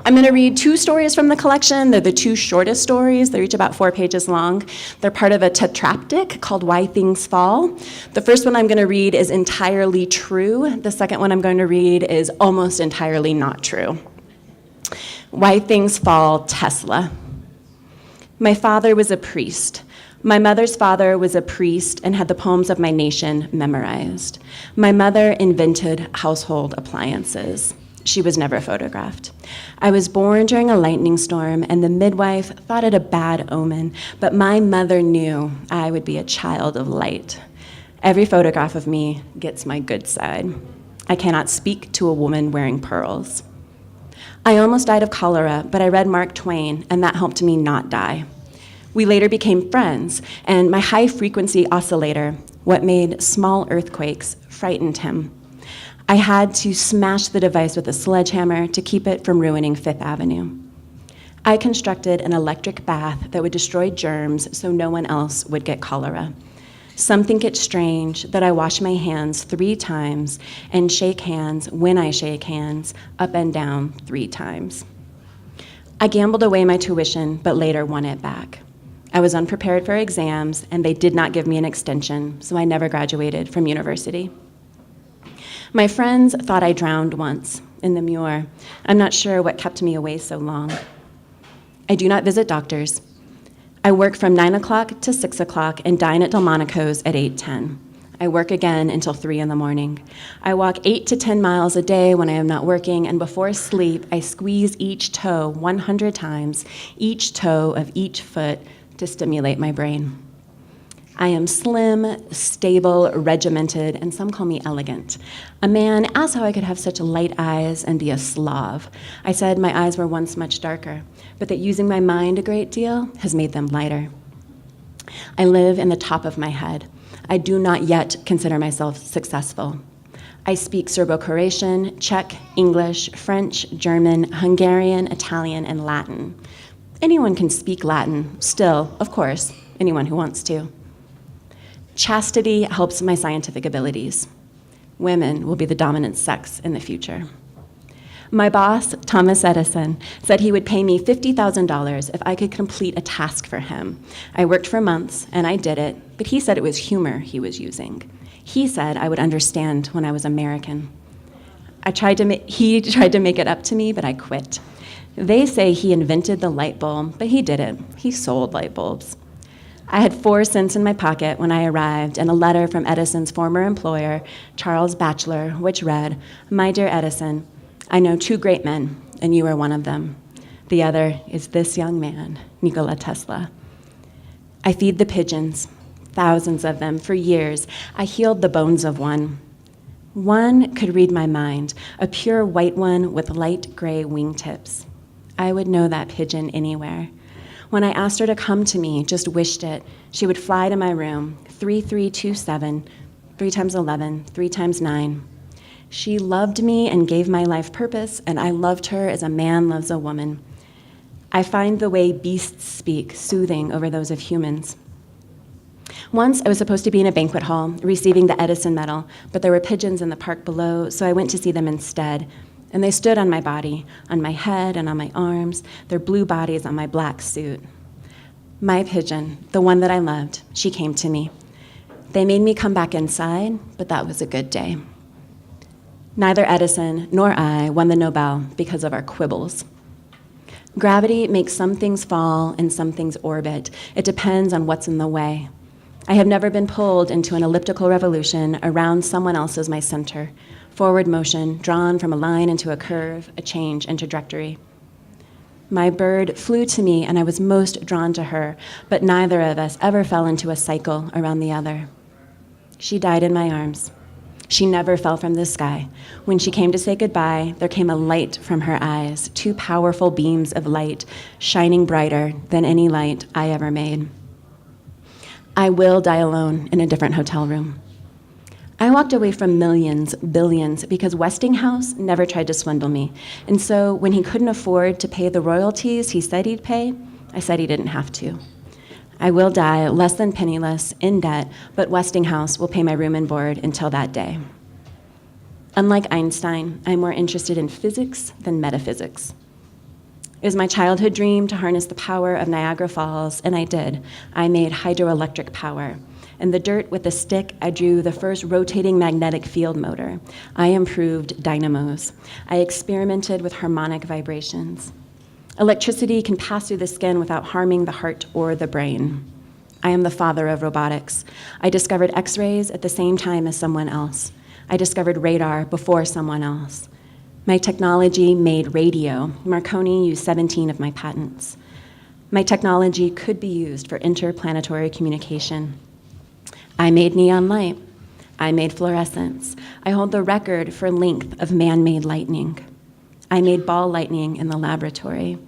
I'm going to read 2 stories from the collection. They're the 2 shortest stories. They're each about 4 pages long. They're part of a tetraptych called Why Things Fall. The first one I'm going to read is entirely true. The second one I'm going to read is almost entirely not true. Why Things Fall, Tesla. My father was a priest. My mother's father was a priest and had the poems of my nation memorized. My mother invented household appliances. She was never photographed. I was born during a lightning storm, and the midwife thought it a bad omen, but my mother knew I would be a child of light. Every photograph of me gets my good side. I cannot speak to a woman wearing pearls. I almost died of cholera, but I read Mark Twain, and that helped me not die. We later became friends, and my high-frequency oscillator, what made small earthquakes, frightened him. I had to smash the device with a sledgehammer to keep it from ruining Fifth Avenue. I constructed an electric bath that would destroy germs so no one else would get cholera. Some think it strange that I wash my hands 3 times and shake hands when I shake hands, up and down 3 times. I gambled away my tuition, but later won it back. I was unprepared for exams, and they did not give me an extension, so I never graduated from university. My friends thought I drowned once in the Muir. I'm not sure what kept me away so long. I do not visit doctors. I work from 9 o'clock to 6 o'clock and dine at Delmonico's at 8:10. I work again until 3 in the morning. I walk 8 to 10 miles a day when I am not working, and before sleep, I squeeze each toe 100 times, each toe of each foot, to stimulate my brain. I am slim, stable, regimented, and some call me elegant. A man asked how I could have such light eyes and be a Slav. I said my eyes were once much darker, but that using my mind a great deal has made them lighter. I live in the top of my head. I do not yet consider myself successful. I speak Serbo-Croatian, Czech, English, French, German, Hungarian, Italian, and Latin. Anyone can speak Latin, still, of course, anyone who wants to. Chastity helps my scientific abilities. Women will be the dominant sex in the future. My boss, Thomas Edison, said he would pay me $50,000 if I could complete a task for him. I worked for months, and I did it, but he said it was humor he was using. He said I would understand when I was American. He tried to make it up to me, but I quit. They say he invented the light bulb, but he didn't. He sold light bulbs. I had 4 cents in my pocket when I arrived and a letter from Edison's former employer, Charles Batchelor, which read, "My dear Edison, I know 2 great men, and you are one of them. The other is this young man, Nikola Tesla. I feed the pigeons, thousands of them, for years. I healed the bones of one. One could read my mind, a pure white one with light gray wingtips. I would know that pigeon anywhere. When I asked her to come to me, just wished it, she would fly to my room, 3327, 3 times 11, 3 times 9. She loved me and gave my life purpose, and I loved her as a man loves a woman. I find the way beasts speak soothing over those of humans. Once I was supposed to be in a banquet hall receiving the Edison Medal, but there were pigeons in the park below, so I went to see them instead. And they stood on my body, on my head and on my arms, their blue bodies on my black suit. My pigeon, the one that I loved, she came to me. They made me come back inside, but that was a good day. Neither Edison nor I won the Nobel because of our quibbles. Gravity makes some things fall and some things orbit. It depends on what's in the way. I have never been pulled into an elliptical revolution around someone else as my center. Forward motion, drawn from a line into a curve, a change in trajectory. My bird flew to me, and I was most drawn to her, but neither of us ever fell into a cycle around the other. She died in my arms. She never fell from the sky. When she came to say goodbye, there came a light from her eyes, 2 powerful beams of light, shining brighter than any light I ever made. I will die alone in a different hotel room. I walked away from millions, billions, because Westinghouse never tried to swindle me. And so when he couldn't afford to pay the royalties he said he'd pay, I said he didn't have to. I will die less than penniless, in debt, but Westinghouse will pay my room and board until that day. Unlike Einstein, I'm more interested in physics than metaphysics. It was my childhood dream to harness the power of Niagara Falls, and I did. I made hydroelectric power. In the dirt with a stick, I drew the first rotating magnetic field motor. I improved dynamos. I experimented with harmonic vibrations. Electricity can pass through the skin without harming the heart or the brain. I am the father of robotics. I discovered X-rays at the same time as someone else. I discovered radar before someone else. My technology made radio. Marconi used 17 of my patents. My technology could be used for interplanetary communication. I made neon light. I made fluorescence. I hold the record for length of man-made lightning. I made ball lightning in the laboratory.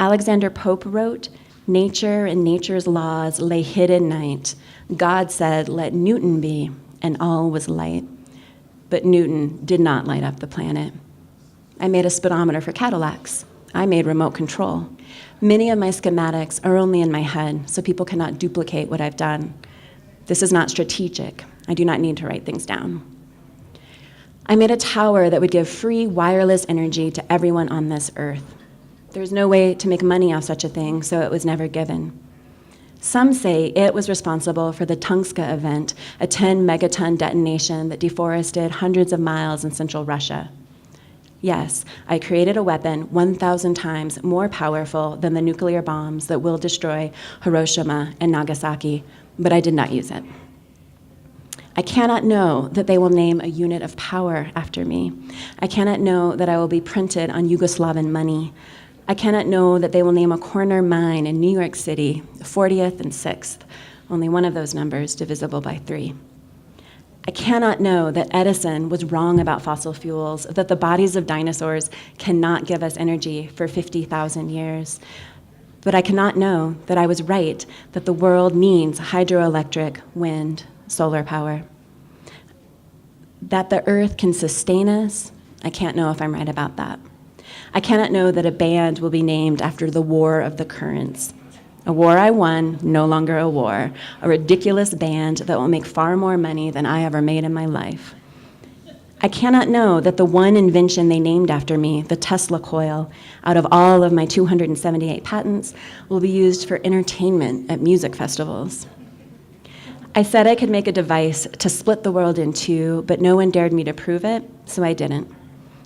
Alexander Pope wrote, "Nature and nature's laws lay hid in night. God said, 'Let Newton be,' and all was light." But Newton did not light up the planet. I made a speedometer for Cadillacs. I made remote control. Many of my schematics are only in my head, so people cannot duplicate what I've done. This is not strategic. I do not need to write things down. I made a tower that would give free wireless energy to everyone on this earth. There's no way to make money off such a thing, so it was never given. Some say it was responsible for the Tungska event, a 10-megaton detonation that deforested hundreds of miles in central Russia. Yes, I created a weapon 1,000 times more powerful than the nuclear bombs that will destroy Hiroshima and Nagasaki, but I did not use it. I cannot know that they will name a unit of power after me. I cannot know that I will be printed on Yugoslavian money. I cannot know that they will name a corner mine in New York City, 40th and 6th, only one of those numbers divisible by 3. I cannot know that Edison was wrong about fossil fuels, that the bodies of dinosaurs cannot give us energy for 50,000 years. But I cannot know that I was right, that the world needs hydroelectric, wind, solar power. That the earth can sustain us, I can't know if I'm right about that. I cannot know that a band will be named after the War of the Currents. A war I won, no longer a war. A ridiculous band that will make far more money than I ever made in my life. I cannot know that the one invention they named after me, the Tesla coil, out of all of my 278 patents, will be used for entertainment at music festivals. I said I could make a device to split the world in two, but no one dared me to prove it, so I didn't.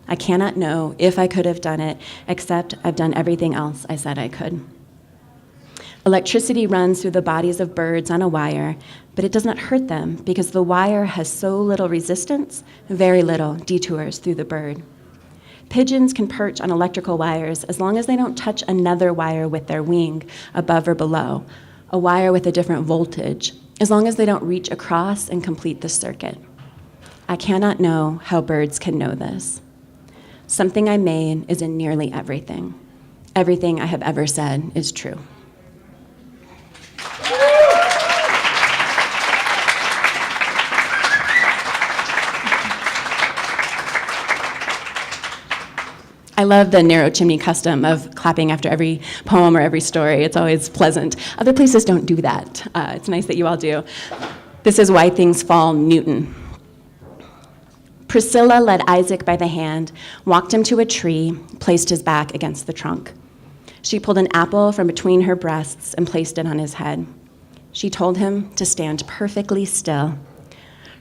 I cannot know if I could have done it, except I've done everything else I said I could. Electricity runs through the bodies of birds on a wire, but it does not hurt them because the wire has so little resistance, very little detours through the bird. Pigeons can perch on electrical wires as long as they don't touch another wire with their wing, above or below, a wire with a different voltage, as long as they don't reach across and complete the circuit. I cannot know how birds can know this. Something I made is in nearly everything. Everything I have ever said is true. I love the Narrow Chimney custom of clapping after every poem or every story. It's always pleasant. Other places don't do that. It's nice that you all do. This is Why Things Fall, Newton. Priscilla led Isaac by the hand, walked him to a tree, placed his back against the trunk. She pulled an apple from between her breasts and placed it on his head. She told him to stand perfectly still.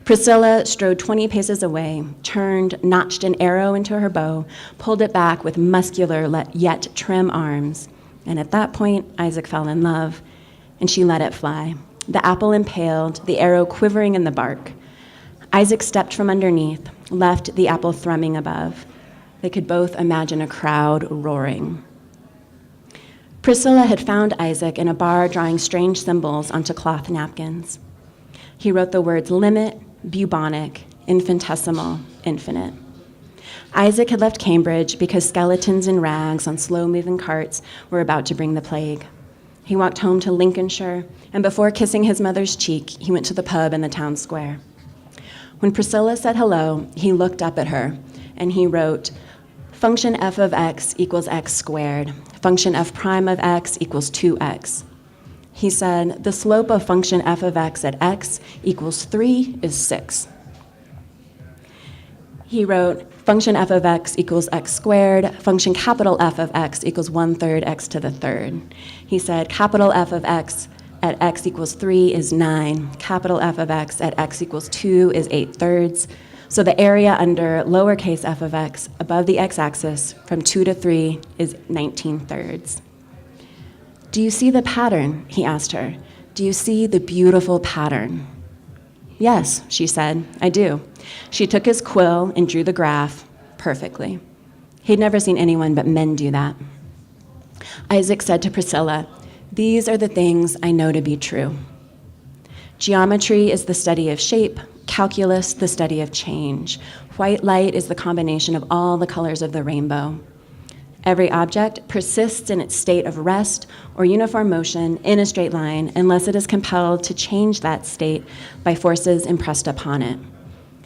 Priscilla strode 20 paces away, turned, notched an arrow into her bow, pulled it back with muscular yet trim arms. And at that point, Isaac fell in love, and she let it fly. The apple impaled, the arrow quivering in the bark. Isaac stepped from underneath, left the apple thrumming above. They could both imagine a crowd roaring. Priscilla had found Isaac in a bar drawing strange symbols onto cloth napkins. He wrote the words limit, bubonic, infinitesimal, infinite. Isaac had left Cambridge because skeletons in rags on slow-moving carts were about to bring the plague. He walked home to Lincolnshire, and before kissing his mother's cheek, he went to the pub in the town square. When Priscilla said hello, he looked up at her, and he wrote, function f of x equals x squared. Function f prime of x equals 2x. He said, the slope of function f of x at x equals 3 is 6. He wrote, Function f of x equals x squared. Function capital F of x equals 1/3 x to the third. He said capital F of x at x equals 3 is 9. Capital F of x at x equals 2 is 8/3. So the area under lowercase f of x above the x-axis from 2 to 3 is 19/3. Do you see the pattern? He asked her. Do you see the beautiful pattern? Yes, she said, I do. She took his quill and drew the graph perfectly. He'd never seen anyone but men do that. Isaac said to Priscilla, these are the things I know to be true. Geometry is the study of shape, calculus the study of change. White light is the combination of all the colors of the rainbow. Every object persists in its state of rest or uniform motion in a straight line unless it is compelled to change that state by forces impressed upon it.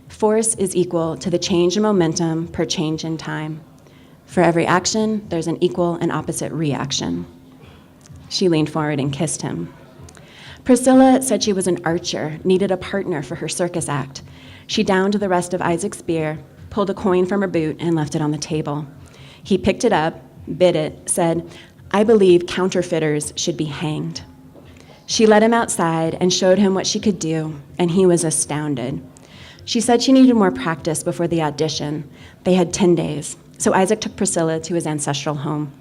Force is equal to the change in momentum per change in time. For every action, there's an equal and opposite reaction. She leaned forward and kissed him. Priscilla said she was an archer, needed a partner for her circus act. She downed the rest of Isaac's beer, pulled a coin from her boot, and left it on the table. He picked it up, bit it, said, I believe counterfeiters should be hanged. She led him outside and showed him what she could do, and he was astounded. She said she needed more practice before the audition. They had 10 days, so Isaac took Priscilla to his ancestral home.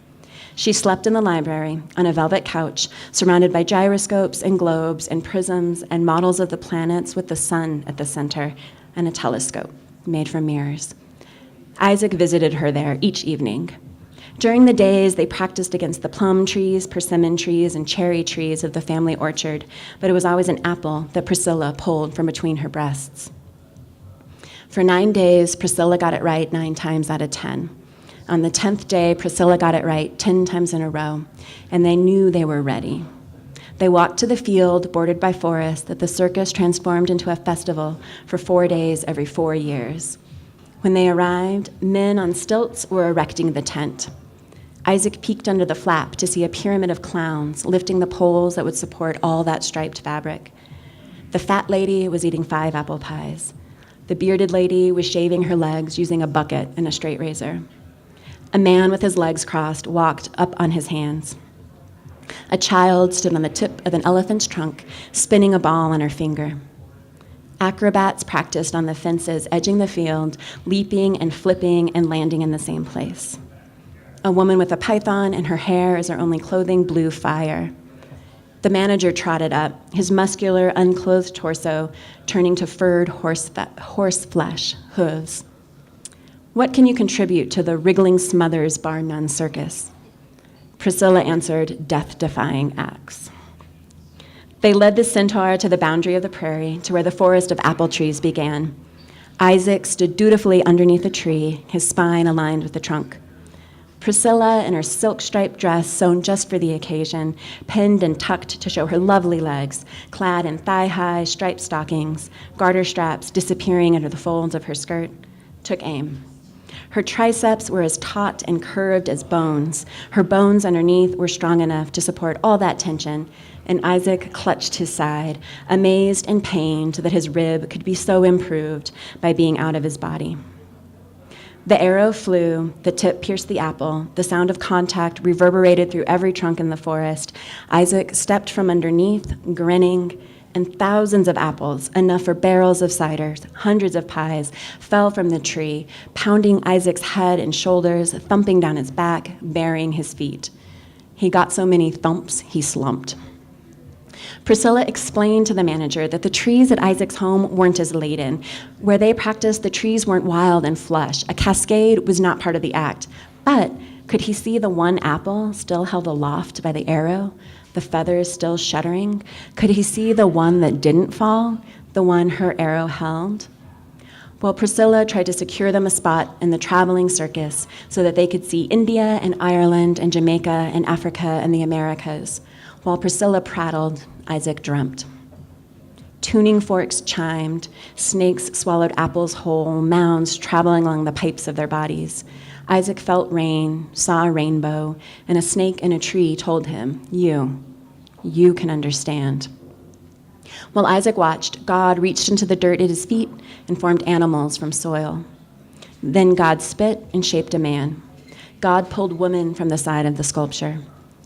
She slept in the library on a velvet couch surrounded by gyroscopes and globes and prisms and models of the planets with the sun at the center and a telescope made from mirrors. Isaac visited her there each evening. During the days, they practiced against the plum trees, persimmon trees, and cherry trees of the family orchard, but it was always an apple that Priscilla pulled from between her breasts. For 9 days, Priscilla got it right 9 times out of 10. On the 10th day, Priscilla got it right 10 times in a row, and they knew they were ready. They walked to the field bordered by forest that the circus transformed into a festival for 4 days every 4 years. When they arrived, men on stilts were erecting the tent. Isaac peeked under the flap to see a pyramid of clowns lifting the poles that would support all that striped fabric. The fat lady was eating 5 apple pies. The bearded lady was shaving her legs using a bucket and a straight razor. A man with his legs crossed walked up on his hands. A child stood on the tip of an elephant's trunk, spinning a ball on her finger. Acrobats practiced on the fences edging the field, leaping and flipping and landing in the same place. A woman with a python in her hair as her only clothing blew fire. The manager trotted up, his muscular, unclothed torso turning to furred horse flesh, hooves. What can you contribute to the Wriggling Smothers Bar None Circus? Priscilla answered, death-defying acts. They led the centaur to the boundary of the prairie, to where the forest of apple trees began. Isaac stood dutifully underneath a tree, his spine aligned with the trunk. Priscilla, in her silk-striped dress sewn just for the occasion, pinned and tucked to show her lovely legs, clad in thigh-high striped stockings, garter straps disappearing under the folds of her skirt, took aim. Her triceps were as taut and curved as bones. Her bones underneath were strong enough to support all that tension, and Isaac clutched his side, amazed and pained that his rib could be so improved by being out of his body. The arrow flew, the tip pierced the apple, the sound of contact reverberated through every trunk in the forest. Isaac stepped from underneath, grinning, and thousands of apples, enough for barrels of ciders, hundreds of pies, fell from the tree, pounding Isaac's head and shoulders, thumping down his back, burying his feet. He got so many thumps, he slumped. Priscilla explained to the manager that the trees at Isaac's home weren't as laden. Where they practiced, the trees weren't wild and flush. A cascade was not part of the act. But could he see the one apple still held aloft by the arrow, the feathers still shuddering? Could he see the one that didn't fall, the one her arrow held? Well, Priscilla tried to secure them a spot in the traveling circus so that they could see India and Ireland and Jamaica and Africa and the Americas. While Priscilla prattled, Isaac dreamt. Tuning forks chimed, snakes swallowed apples whole, mounds traveling along the pipes of their bodies. Isaac felt rain, saw a rainbow, and a snake in a tree told him, you can understand. While Isaac watched, God reached into the dirt at his feet and formed animals from soil. Then God spit and shaped a man. God pulled woman from the side of the sculpture.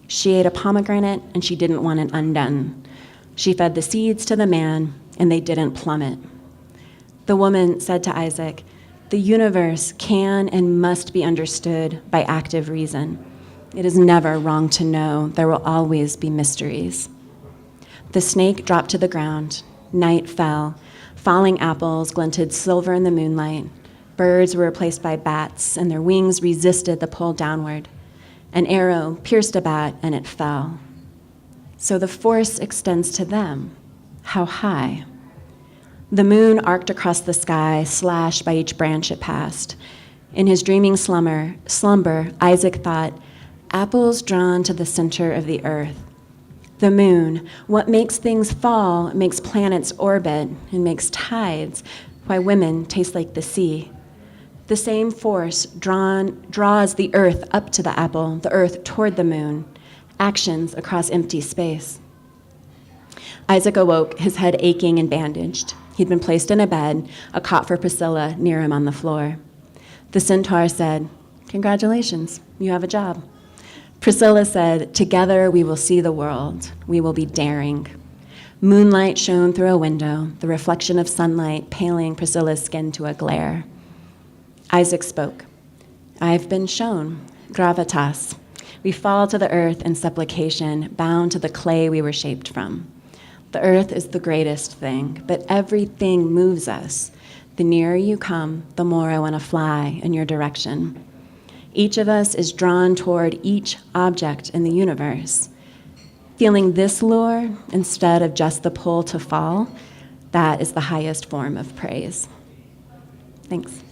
She ate a pomegranate, and she didn't want it undone. She fed the seeds to the man, and they didn't plummet. The woman said to Isaac, "The universe can and must be understood by active reason. It is never wrong to know there will always be mysteries." The snake dropped to the ground. Night fell. Falling apples glinted silver in the moonlight. Birds were replaced by bats, and their wings resisted the pull downward. An arrow pierced a bat, and it fell. So the force extends to them. How high? The moon arced across the sky, slashed by each branch it passed. In his dreaming slumber, Isaac thought, apples drawn to the center of the earth. The moon, what makes things fall, makes planets orbit, and makes tides, why women taste like the sea. The same force draws the earth up to the apple, the earth toward the moon, actions across empty space. Isaac awoke, his head aching and bandaged. He'd been placed in a bed, a cot for Priscilla near him on the floor. The centaur said, "Congratulations, you have a job." Priscilla said, "Together we will see the world. We will be daring." Moonlight shone through a window, the reflection of sunlight paling Priscilla's skin to a glare. Isaac spoke. "I've been shown. Gravitas. We fall to the earth in supplication, bound to the clay we were shaped from. The earth is the greatest thing, but everything moves us. The nearer you come, the more I want to fly in your direction. Each of us is drawn toward each object in the universe. Feeling this lure instead of just the pull to fall, that is the highest form of praise." Thanks.